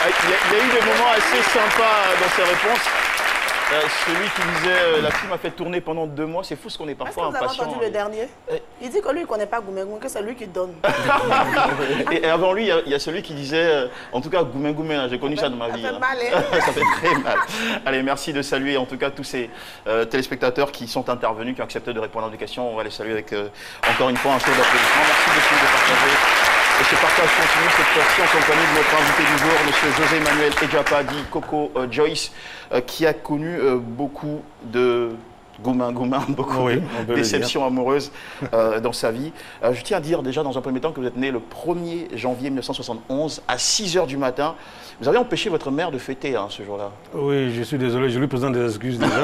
Il y a eu des moments assez sympas dans ses réponses. Celui qui disait la fille m'a fait tourner pendant 2 mois, c'est fou ce qu'on est parfois impatient. Vous avez entendu le dernier? Il dit que lui, il ne connaît pas Goumengoumen, que c'est lui qui donne. Et avant lui, il y a celui qui disait, en tout cas, Goumengoumen, hein, j'ai connu ça dans ma vie. Ça fait mal, hein. Ça fait très mal. Allez, merci de saluer en tout cas tous ces téléspectateurs qui sont intervenus, qui ont accepté de répondre à des questions. On va les saluer avec encore une fois un tour d'applaudissements. Merci beaucoup de partager. Et ce partage continue cette fois-ci en compagnie de notre invité du jour, M. José Manuel Ejapa, dit Coco Joyce, qui a connu beaucoup de beaucoup de déceptions amoureuses dans sa vie. Je tiens à dire déjà dans un premier temps que vous êtes né le 1er janvier 1971 à 6 h du matin. Vous avez empêché votre mère de fêter ce jour-là. Oui, je suis désolé, je lui présente des excuses déjà.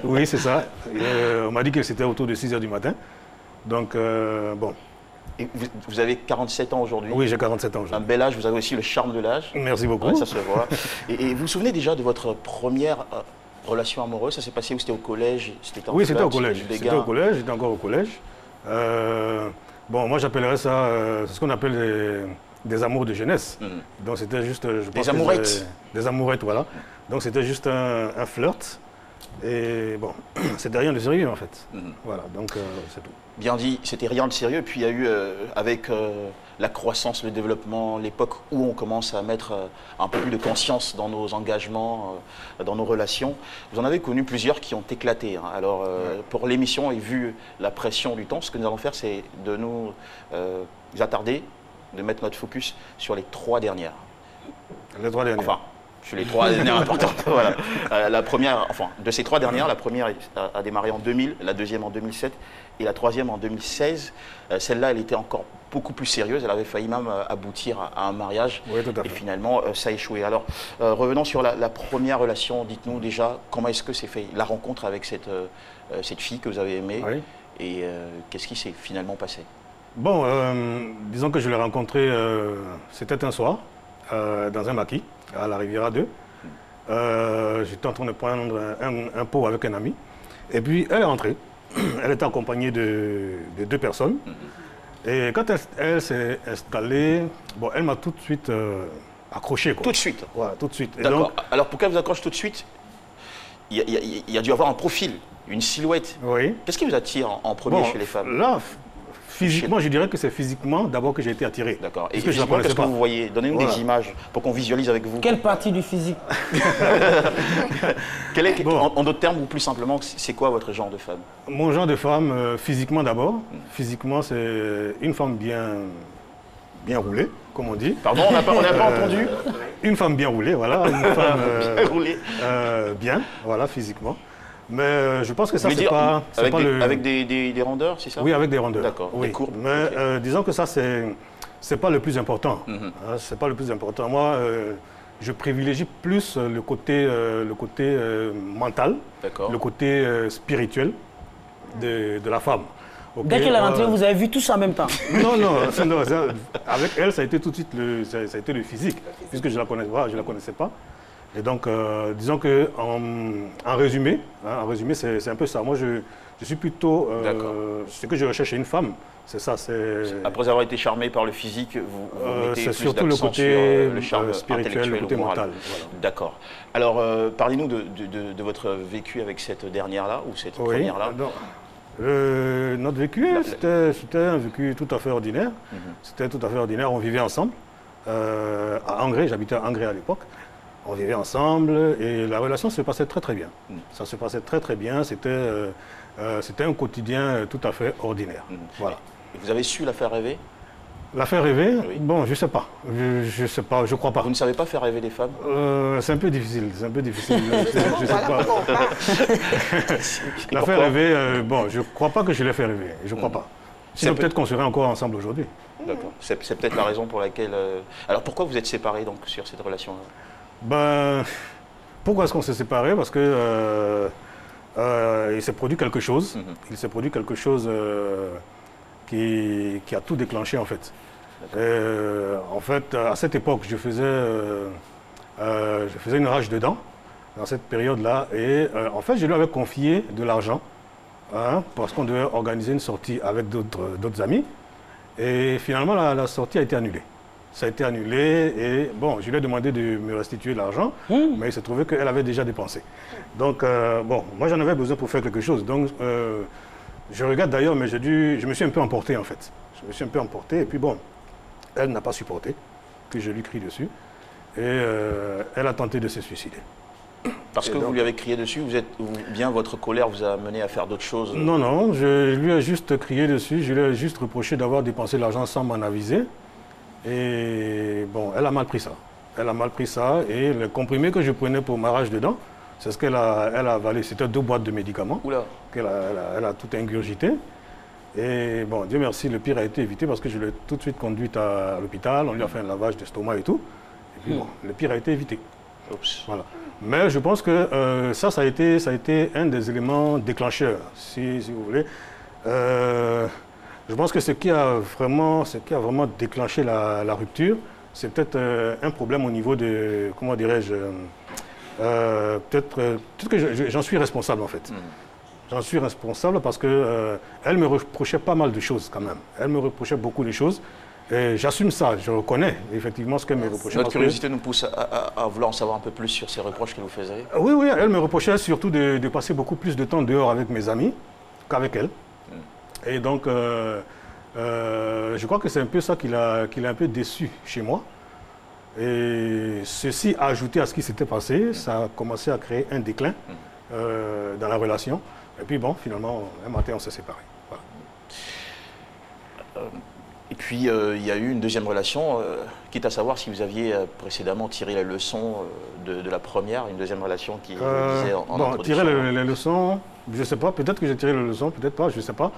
Oui, c'est ça. On m'a dit que c'était autour de 6 h du matin. Donc, bon. Et vous avez 47 ans aujourd'hui. Oui, j'ai 47 ans aujourd'hui. Un bel âge, vous avez aussi le charme de l'âge. Merci beaucoup. Ouais, ça se voit. Et vous vous souvenez déjà de votre première relation amoureuse? Ça s'est passé où? C'était au collège? Oui, c'était au collège. C'était au collège, j'étais encore au collège. Bon, moi j'appellerais ça, c'est ce qu'on appelle des amours de jeunesse. Donc c'était juste... Des amourettes? Des amourettes, voilà. Donc c'était juste un flirt. Et bon, c'était rien de sérieux en fait. Voilà, donc c'est tout. Bien dit, c'était rien de sérieux. Puis il y a eu, avec la croissance, le développement, l'époque où on commence à mettre un peu plus de conscience dans nos engagements, dans nos relations, vous en avez connu plusieurs qui ont éclaté. Alors, pour l'émission et vu la pression du temps, ce que nous allons faire, c'est de nous attarder, de mettre notre focus sur les 3 dernières. Les 3 dernières. Enfin, sur les 3 dernières importantes. Voilà. La première, enfin, de ces 3 dernières, la première a démarré en 2000, la deuxième en 2007 et la troisième en 2016. Celle-là, elle était encore beaucoup plus sérieuse. Elle avait failli même aboutir à un mariage. Oui, tout à fait. Et finalement, ça a échoué. Alors, revenons sur la première relation. Dites-nous déjà, comment est-ce que c'est fait la rencontre avec cette fille que vous avez aimée? Oui. Et qu'est-ce qui s'est finalement passé? Bon, disons que je l'ai rencontrée, c'était un soir, dans un maquis, à la Riviera 2. J'étais en train de prendre un pot avec un ami. Et puis, elle est entrée. Elle était accompagnée de 2 personnes. Et quand elle s'est installée, bon, elle m'a tout de suite accroché. Quoi. Tout de suite? Voilà, tout de suite. D'accord. Alors, pour qu'elle vous accroche tout de suite, il y a dû avoir un profil, une silhouette. Oui. Qu'est-ce qui vous attire en premier chez les femmes? Là, physiquement, je dirais que c'est physiquement d'abord que j'ai été attiré. D'accord. Et qu'est-ce que vous voyez? Donnez-nous des images pour qu'on visualise avec vous. Quelle partie du physique? En d'autres termes ou plus simplement, c'est quoi votre genre de femme? Mon genre de femme, physiquement d'abord. Physiquement, c'est une femme bien roulée, comme on dit. Pardon, on n'a pas entendu? Une femme bien roulée, voilà. Une femme bien roulée. Bien, voilà, physiquement. Mais je pense que ça, c'est pas... Avec des rondeurs, c'est ça? Oui, avec des rondeurs. D'accord, oui. des courbes. Mais disons que ça, c'est pas le plus important. C'est pas le plus important. Moi, je privilégie plus le côté mental, le côté spirituel de la femme. Okay. Dès qu'elle est rentrée, vous avez vu tout ça en même temps? Non, avec elle, ça a été tout de suite ça a été le physique, puisque je ne la connaissais pas. Et donc, disons que en résumé, c'est un peu ça. Moi, je suis plutôt... ce que je recherche chez une femme, c'est ça. Après avoir été charmé par le physique, vous mettez c'est plus surtout le côté sur le charme spirituel, le côté mental. Voilà. D'accord. Alors, parlez-nous de votre vécu avec cette dernière-là, ou cette première-là. Notre vécu, c'était un vécu tout à fait ordinaire. C'était tout à fait ordinaire. On vivait ensemble à Angré. J'habitais à Angré à l'époque. On vivait ensemble et la relation se passait très très bien. Ça se passait très très bien. C'était un quotidien tout à fait ordinaire. Voilà. Et vous avez su la faire rêver? La faire rêver? Oui. Bon, je sais pas. Je sais pas. Je crois pas. Vous ne savez pas faire rêver les femmes? C'est un peu difficile. C'est un peu difficile. Je sais pas. La faire rêver. Bon, je crois pas que je l'ai fait rêver. Je crois pas. Sinon peut-être qu'on serait encore ensemble aujourd'hui. D'accord. C'est peut-être la raison pour laquelle. Alors pourquoi vous êtes séparés donc sur cette relation-là? Ben, pourquoi est-ce qu'on s'est séparés? Parce que il s'est produit quelque chose. Il s'est produit quelque chose qui a tout déclenché en fait. En fait, à cette époque, je faisais une rage de dents dans cette période-là. Et en fait, je lui avais confié de l'argent parce qu'on devait organiser une sortie avec d'autres amis. Et finalement, la sortie a été annulée. Ça a été annulé et bon, je lui ai demandé de me restituer l'argent, mais il se trouvait qu'elle avait déjà dépensé. Donc, bon, moi j'en avais besoin pour faire quelque chose. Donc, je regarde d'ailleurs, mais je me suis un peu emporté en fait. Je me suis un peu emporté et puis bon, elle n'a pas supporté que je lui crie dessus et elle a tenté de se suicider. Parce que vous lui avez crié dessus, ou bien votre colère vous a mené à faire d'autres choses? Non, non, je lui ai juste crié dessus, je lui ai juste reproché d'avoir dépensé l'argent sans m'en aviser. Et bon, elle a mal pris ça. Elle a mal pris ça et le comprimé que je prenais pour ma rage dedans, c'est ce qu'elle a avalé. C'était 2 boîtes de médicaments qu'elle elle a tout ingurgité. Et bon, Dieu merci, le pire a été évité parce que je l'ai tout de suite conduite à l'hôpital. On lui a fait un lavage d'estomac et tout. Et puis bon, le pire a été évité. Oups. Voilà. Mais je pense que ça a été un des éléments déclencheurs, si vous voulez. Je pense que ce qui a vraiment déclenché la rupture, c'est peut-être un problème au niveau de, comment dirais-je, peut-être que j'en suis responsable en fait. J'en suis responsable parce qu'elle me reprochait pas mal de choses quand même. Elle me reprochait beaucoup de choses. Et j'assume ça, je reconnais effectivement ce qu'elle me reprochait. Notre curiosité nous pousse à vouloir en savoir un peu plus sur ces reproches qu'elle vous faisait. Oui, oui, elle me reprochait surtout de passer beaucoup plus de temps dehors avec mes amis qu'avec elle. Et donc, je crois que c'est un peu ça qui l'a un peu déçu chez moi. Et ceci, ajouté à ce qui s'était passé, ça a commencé à créer un déclin dans la relation. Et puis bon, finalement, un matin, on s'est séparés. Voilà. Et puis, il y a eu une deuxième relation, quitte à savoir si vous aviez précédemment tiré la leçon de la première, une deuxième relation qui disait en bon, introduction. tirer les leçons, je ne sais pas, peut-être que j'ai tiré les leçons, peut-être pas, je ne sais pas.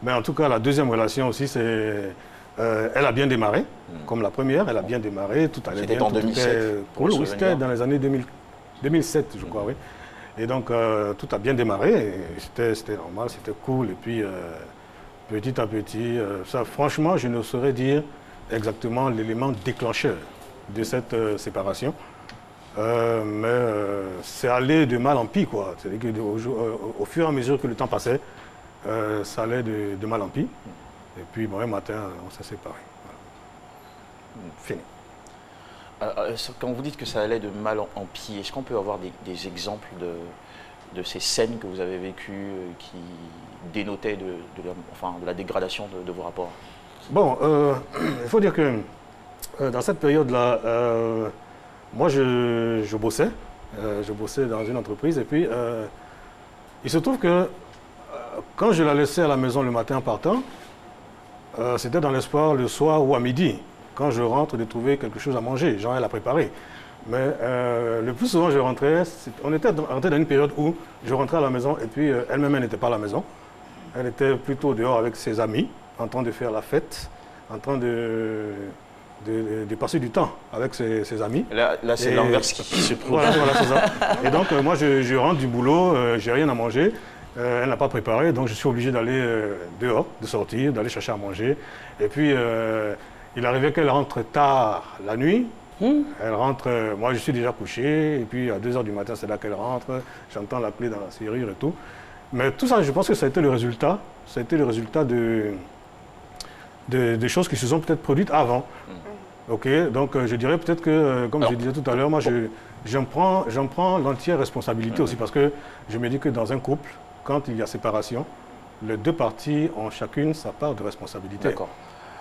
Mais en tout cas, la deuxième relation aussi, c'est... elle a bien démarré, comme la première, elle a bien démarré, tout allait bien. C'était en 2007, cool, oui, c'était dans les années 2007, je crois, oui. Et donc, tout a bien démarré, c'était normal, c'était cool, et puis... petit à petit, ça, franchement, je ne saurais dire exactement l'élément déclencheur de cette séparation. Mais c'est allé de mal en pire, quoi. C'est-à-dire qu'au fur et à mesure que le temps passait, ça allait de mal en pire. Et puis, bon, un matin, on s'est séparés. Voilà. Fini. Quand vous dites que ça allait de mal en pire, est-ce qu'on peut avoir des exemples de ces scènes que vous avez vécues qui dénotaient de la dégradation de vos rapports? Bon, il faut dire que dans cette période-là, moi je bossais. Je bossais dans une entreprise et puis il se trouve que quand je la laissais à la maison le matin en partant, c'était dans l'espoir le soir ou à midi, quand je rentre, de trouver quelque chose à manger. Genre, elle a préparé. Mais le plus souvent, je rentrais, on était rentré dans une période où je rentrais à la maison et puis elle-même, elle n'était pas à la maison. Elle était plutôt dehors avec ses amis, en train de faire la fête, en train de passer du temps avec ses amis. Là c'est l'inverse qui se produit. Voilà, c'est ça. Et donc, moi, je rentre du boulot, j'ai rien à manger. Elle n'a pas préparé, donc je suis obligé d'aller dehors, de sortir, d'aller chercher à manger. Et puis, il arrivait qu'elle rentre tard la nuit. Elle rentre, moi je suis déjà couché, et puis à 2 h du matin, c'est là qu'elle rentre. J'entends la clé dans la serrure et tout. Mais tout ça, je pense que ça a été le résultat. Ça a été le résultat de choses qui se sont peut-être produites avant. Ok, donc je dirais peut-être que, comme je disais tout à l'heure, moi j'en prends l'entière responsabilité aussi, parce que je me dis que dans un couple, quand il y a séparation, les 2 parties ont chacune sa part de responsabilité. D'accord.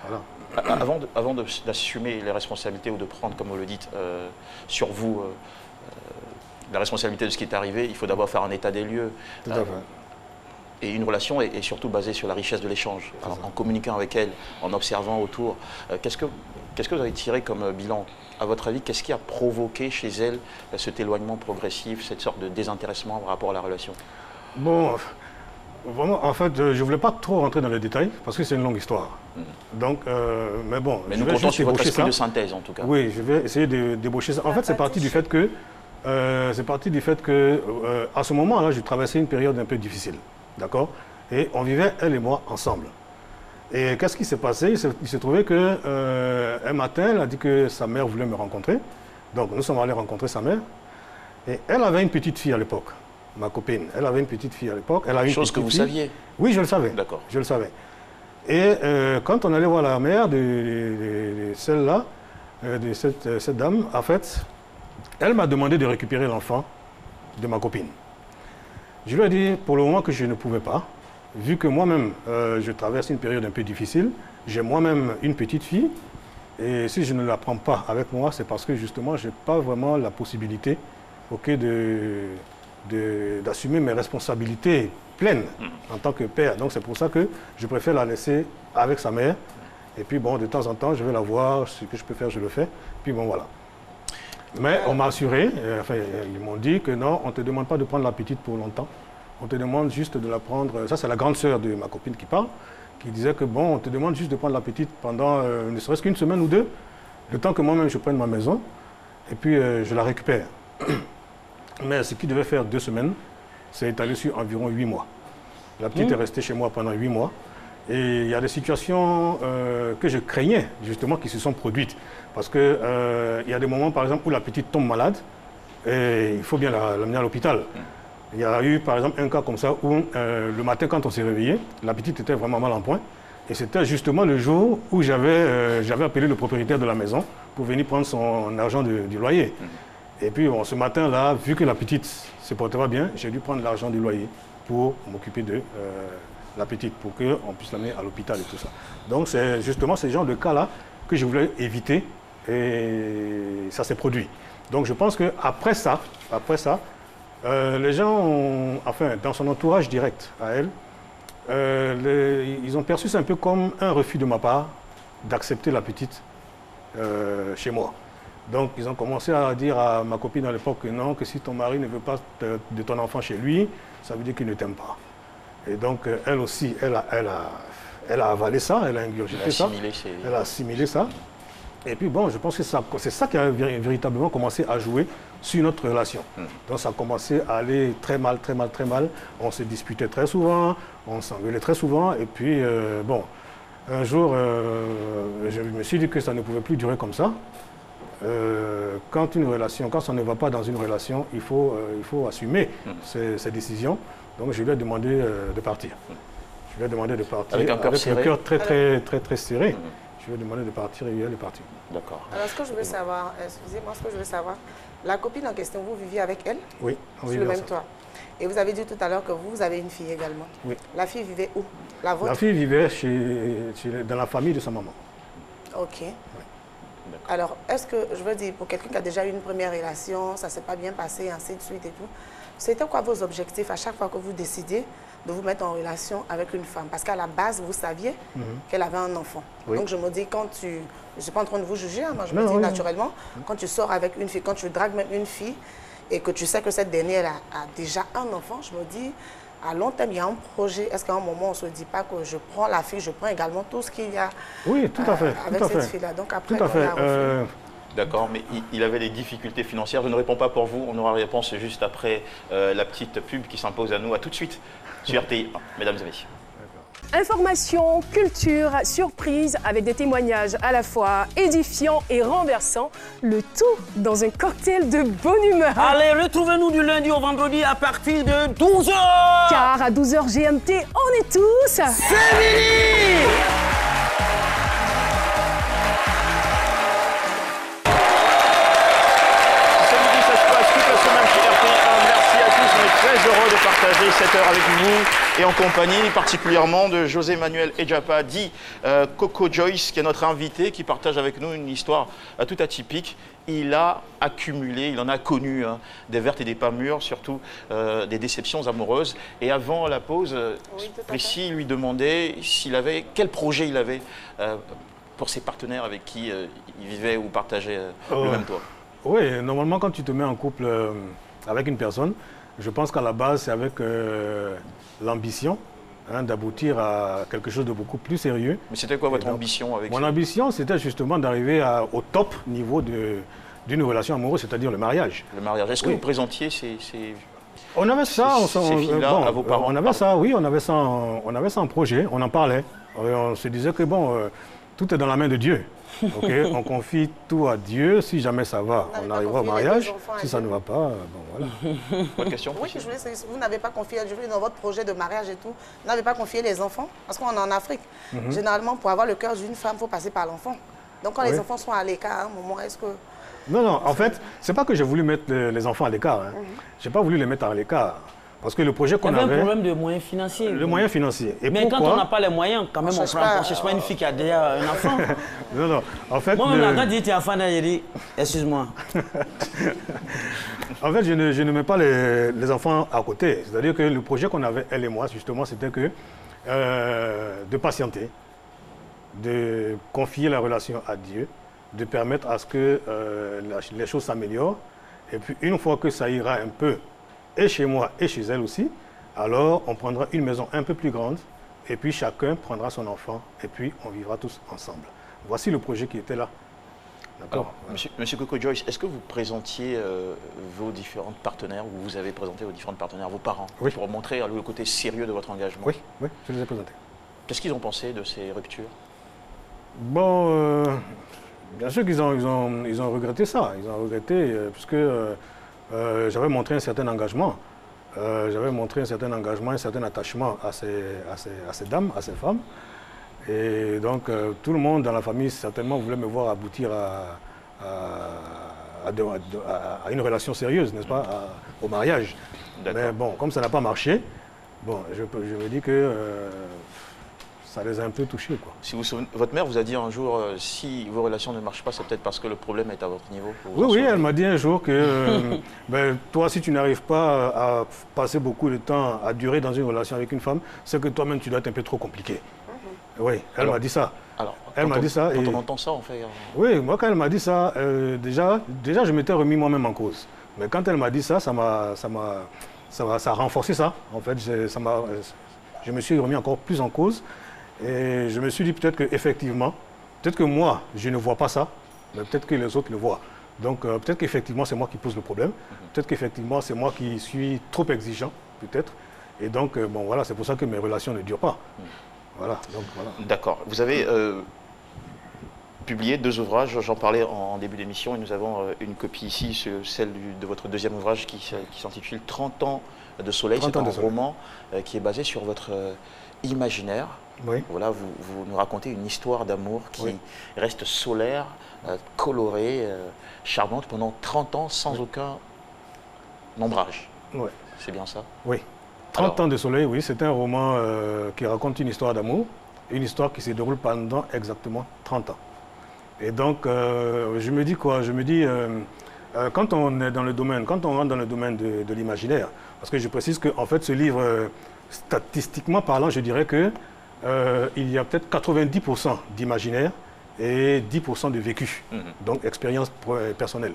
Voilà. Avant d'assumer les responsabilités ou de prendre, comme vous le dites, sur vous la responsabilité de ce qui est arrivé, il faut d'abord faire un état des lieux. Tout à fait. Et une relation est surtout basée sur la richesse de l'échange. En communiquant avec elle, en observant autour. Qu'est-ce que vous avez tiré comme bilan? À votre avis, qu'est-ce qui a provoqué chez elle cet éloignement progressif, cette sorte de désintéressement par rapport à la relation? Bon, vraiment, en fait, je ne voulais pas trop rentrer dans les détails, parce que c'est une longue histoire. Donc, mais bon, mais nous comptons sur votre esprit de synthèse, en tout cas. Oui, je vais essayer de débaucher ça. En fait, c'est parti du fait que, à ce moment-là, je traversais une période un peu difficile. D'accord? Et on vivait, elle et moi, ensemble. Et qu'est-ce qui s'est passé? Il s'est trouvé qu'un matin, elle a dit que sa mère voulait me rencontrer. Donc, nous sommes allés rencontrer sa mère. Et elle avait une petite fille à l'époque, ma copine. Elle avait une petite fille à l'époque. Chose que vous saviez? Oui, je le savais. D'accord. Je le savais. Et quand on allait voir la mère de celle-là, de cette dame, en fait, elle m'a demandé de récupérer l'enfant de ma copine. Je lui ai dit pour le moment que je ne pouvais pas, vu que moi-même, je traverse une période un peu difficile, j'ai moi-même une petite fille, et si je ne la prends pas avec moi, c'est parce que justement, je n'ai pas vraiment la possibilité d'assumer mes responsabilités pleines en tant que père. Donc c'est pour ça que je préfère la laisser avec sa mère. Et puis bon, de temps en temps, je vais la voir, ce que je peux faire, je le fais. Puis bon, voilà. Mais on m'a assuré, enfin, ils m'ont dit que non, on ne te demande pas de prendre la petite pour longtemps. On te demande juste de la prendre, ça c'est la grande sœur de ma copine qui parle, qui disait que bon, on te demande juste de prendre la petite pendant ne serait-ce qu'une semaine ou deux, le temps que moi-même je prenne ma maison, et puis je la récupère. Mais ce qui devait faire 2 semaines, c'est étalé sur environ 8 mois. La petite est restée chez moi pendant 8 mois. Et il y a des situations que je craignais, justement, qui se sont produites. Parce qu'il y a des moments, par exemple, où la petite tombe malade, et il faut bien l'amener à l'hôpital. Il y a eu, par exemple, un cas comme ça, où le matin, quand on s'est réveillé, la petite était vraiment mal en point. Et c'était justement le jour où j'avais appelé le propriétaire de la maison pour venir prendre son argent du loyer. Et puis, bon, ce matin-là, vu que la petite ne se portait pas bien, j'ai dû prendre l'argent du loyer pour m'occuper de la petite, pour qu'on puisse l'amener à l'hôpital et tout ça. Donc, c'est justement ce genre de cas-là que je voulais éviter et ça s'est produit. Donc, je pense qu'après ça, les gens ont, enfin, dans son entourage direct à elle, ils ont perçu ça un peu comme un refus de ma part d'accepter la petite chez moi. Donc, ils ont commencé à dire à ma copine à l'époque que non, que si ton mari ne veut pas de ton enfant chez lui, ça veut dire qu'il ne t'aime pas. Et donc, elle aussi, elle a avalé ça, elle a ingurgité ça, elle a assimilé ça. Et puis, bon, je pense que c'est ça qui a véritablement commencé à jouer sur notre relation. Donc, ça a commencé à aller très mal, très mal, très mal. On se disputait très souvent, on s'engueulait très souvent. Et puis, bon, un jour, je me suis dit que ça ne pouvait plus durer comme ça. Quand ça ne va pas dans une relation, il faut assumer ses décisions. Donc je lui ai demandé de partir. Je lui ai demandé de partir avec un cœur serré. Le cœur très serré. Je lui ai demandé de partir et elle est partie. D'accord. Alors, ce que je veux savoir, excusez-moi, la copine en question, vous viviez avec elle? Oui, on sur vivait le même ensemble. toit. Et vous avez dit tout à l'heure que vous avez une fille également. Oui. La fille vivait où? La vôtre? La fille vivait dans la famille de sa maman. Ok. Alors, est-ce que, je veux dire, pour quelqu'un qui a déjà eu une première relation, ça ne s'est pas bien passé, ainsi de suite et tout, c'était quoi vos objectifs à chaque fois que vous décidez de vous mettre en relation avec une femme? Parce qu'à la base, vous saviez qu'elle avait un enfant. Oui. Donc, je me dis, quand tu... Je ne suis pas en train de vous juger, hein, moi, je Non, me dis oui. naturellement, quand tu sors avec une fille, quand tu dragues même une fille, et que tu sais que cette dernière a déjà un enfant, je me dis, à long terme, il y a un projet. Est-ce qu'à un moment, on ne se dit pas que je prends la fille, je prends également tout ce qu'il y a Oui, tout à fait. avec tout à cette fait. fille-là? Donc, après, Tout à on fait. a refait. D'accord, mais il avait des difficultés financières. Je ne réponds pas pour vous. On aura la réponse juste après la petite pub qui s'impose à nous. À tout de suite sur RTI, mesdames et messieurs. Information, culture, surprise avec des témoignages à la fois édifiants et renversants, le tout dans un cocktail de bonne humeur. Allez, retrouvez-nous du lundi au vendredi à partir de 12h. Car à 12h GMT, on est tous Féminine. Samedi, ça se passe toute la semaine sur RTI. Merci à tous. On est très heureux de partager cette heure avec vous et en compagnie particulièrement de José Manuel Ejapa, dit Coco Joyce, qui est notre invité, qui partage avec nous une histoire tout atypique. Il a accumulé, il en a connu des vertes et des pas mûres, surtout des déceptions amoureuses. Et avant la pause, Oui, tout à Plessis lui demandait quel projet il avait pour ses partenaires avec qui il vivait ou partageait le même toit. Oui, normalement, quand tu te mets en couple avec une personne, je pense qu'à la base, c'est avec l'ambition d'aboutir à quelque chose de beaucoup plus sérieux. Mais c'était quoi votre ambition avec Mon ambition, c'était justement d'arriver au top niveau d'une relation amoureuse, c'est-à-dire le mariage. le mariage? Est-ce que Oui. vous présentiez ces... On avait ça, ces filles-là à vos parents? on avait ça, oui, on avait ça en projet, on en parlait. On se disait que bon, tout est dans la main de Dieu. Okay, on confie tout à Dieu. Si jamais ça va, on arrivera au mariage. Si ça ne va pas, bon voilà. Votre question? Oui, je voulais savoir, vous n'avez pas confié, je voulais dans votre projet de mariage et tout, vous n'avez pas confié les enfants? Parce qu'on est en Afrique. Généralement, pour avoir le cœur d'une femme, il faut passer par l'enfant. Donc quand les enfants sont à l'écart, à un moment, est-ce que... Non, non, en fait, c'est pas que j'ai voulu mettre les enfants à l'écart. Hein. J'ai pas voulu les mettre à l'écart. Parce que le projet qu'on avait... Il y avait un problème de moyens financiers. Le moyen financier. Et mais pourquoi? quand on n'a pas les moyens, quand même, on ne cherche pas une fille qui a déjà un enfant. Non, non. En fait, moi-même, quand tu es enfant, j'ai dit, excuse-moi. En fait, je ne mets pas les enfants à côté. C'est-à-dire que le projet qu'on avait, elle et moi, justement, c'était que de patienter, de confier la relation à Dieu, de permettre à ce que les choses s'améliorent. Et puis, une fois que ça ira un peu, et chez moi et chez elle aussi, alors on prendra une maison un peu plus grande et puis chacun prendra son enfant et puis on vivra tous ensemble. Voici le projet qui était là. Alors, Monsieur Coco Joyce, est-ce que vous présentiez vos différents partenaires, ou vous avez présenté vos différents partenaires, vos parents, pour montrer le côté sérieux de votre engagement? Oui, oui, je les ai présentés. Qu'est-ce qu'ils ont pensé de ces ruptures? Bon, bien sûr qu'ils ont regretté ça. Ils ont regretté puisque j'avais montré un certain engagement. J'avais montré un certain engagement, un certain attachement à ces dames, à ces femmes. Et donc, tout le monde dans la famille, certainement, voulait me voir aboutir à une relation sérieuse, n'est-ce pas, au mariage. Mais bon, comme ça n'a pas marché, bon, je me dis que ça les a un peu touchés, quoi. Si vous souvenez, votre mère vous a dit un jour, si vos relations ne marchent pas, c'est peut-être parce que le problème est à votre niveau? Oui, elle m'a dit un jour que ben, toi, si tu n'arrives pas à passer beaucoup de temps, à durer dans une relation avec une femme, c'est que toi-même, tu dois être un peu trop compliqué. Oui, elle m'a dit ça. Alors, elle m'a dit ça. Quand on entend ça, on fait... Oui, moi, quand elle m'a dit ça, déjà, je m'étais remis moi-même en cause. Mais quand elle m'a dit ça, ça a renforcé ça. En fait, je me suis remis encore plus en cause. Et je me suis dit peut-être qu'effectivement, peut-être que moi, je ne vois pas ça, mais peut-être que les autres le voient. Donc peut-être qu'effectivement, c'est moi qui pose le problème. Peut-être qu'effectivement, c'est moi qui suis trop exigeant, peut-être. Et donc, bon, voilà, c'est pour ça que mes relations ne durent pas. Voilà, donc voilà. D'accord. Vous avez publié 2 ouvrages, j'en parlais en début d'émission, et nous avons une copie ici, celle de votre deuxième ouvrage qui s'intitule 30 ans de soleil. C'est un roman qui est basé sur votre imaginaire. Oui. Voilà, vous nous racontez une histoire d'amour qui reste solaire, colorée, charmante pendant 30 ans sans aucun ombrage. Oui. C'est bien ça? Oui. 30 ans de soleil, oui, c'est un roman qui raconte une histoire d'amour, une histoire qui se déroule pendant exactement 30 ans. Et donc, je me dis quoi? Je me dis, quand on est dans le domaine, quand on rentre dans le domaine de l'imaginaire, parce que je précise qu'en fait, ce livre, statistiquement parlant, je dirais que il y a peut-être 90% d'imaginaire et 10% de vécu, donc expérience personnelle.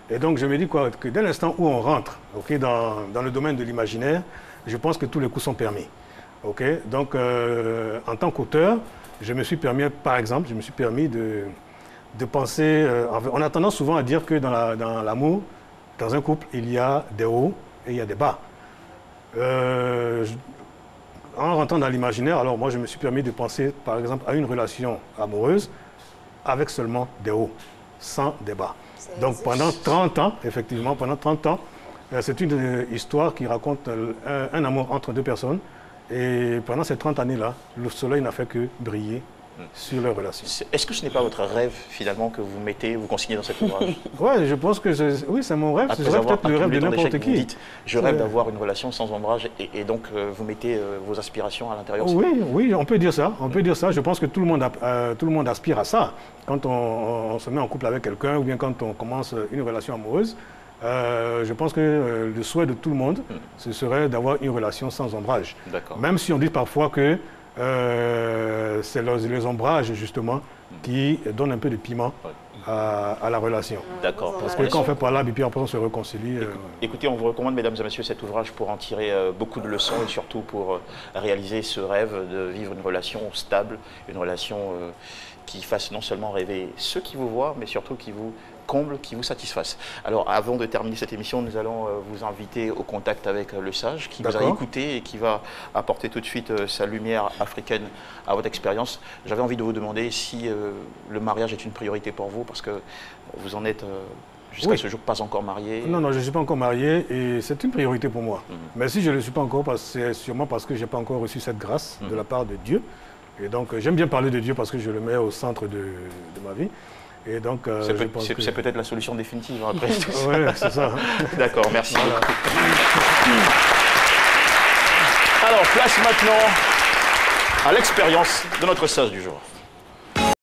Et donc je me dis quoi, que dès l'instant où on rentre dans le domaine de l'imaginaire, je pense que tous les coups sont permis. Donc en tant qu'auteur, je me suis permis, par exemple, de penser, on a tendance souvent à dire que dans l'amour, dans un couple, il y a des hauts et il y a des bas. En rentrant dans l'imaginaire, alors moi je me suis permis de penser par exemple à une relation amoureuse avec seulement des hauts, sans des bas. Donc pendant 30 ans, effectivement, pendant 30 ans, c'est une histoire qui raconte un amour entre 2 personnes. Et pendant ces 30 années-là, le soleil n'a fait que briller sur leur relation. Est-ce que ce n'est pas votre rêve finalement que vous consignez dans cet ouvrage? Oui, je pense que oui, c'est mon rêve. C'est peut-être le rêve de n'importe qui. Vous dites, je rêve d'avoir une relation sans ombrage et donc vous mettez vos aspirations à l'intérieur. Oui, on peut dire ça. On peut dire ça. Je pense que tout le monde aspire à ça. Quand on se met en couple avec quelqu'un ou bien quand on commence une relation amoureuse, je pense que le souhait de tout le monde, ce serait d'avoir une relation sans ombrage. Même si on dit parfois que c'est les ombrages, justement, qui donnent un peu de piment à la relation. D'accord. Parce que quand on fait par là, et puis après on se réconcilie. Écoutez, on vous recommande, mesdames et messieurs, cet ouvrage pour en tirer beaucoup de leçons et surtout pour réaliser ce rêve de vivre une relation stable, une relation qui fasse non seulement rêver ceux qui vous voient, mais surtout qui vous comble qui vous satisfasse. Alors, avant de terminer cette émission, nous allons vous inviter au contact avec le sage qui vous a écouté et qui va apporter tout de suite sa lumière africaine à votre expérience. J'avais envie de vous demander si le mariage est une priorité pour vous, parce que vous en êtes jusqu'à ce jour pas encore marié. Non, non, je ne suis pas encore marié et c'est une priorité pour moi. Mais si je ne le suis pas encore, c'est sûrement parce que je n'ai pas encore reçu cette grâce de la part de Dieu. Et donc, j'aime bien parler de Dieu parce que je le mets au centre de ma vie. Et donc, c'est peut-être la solution définitive après. Oui, c'est ça. D'accord, merci. Voilà. Alors, place maintenant à l'expérience de notre sage du jour.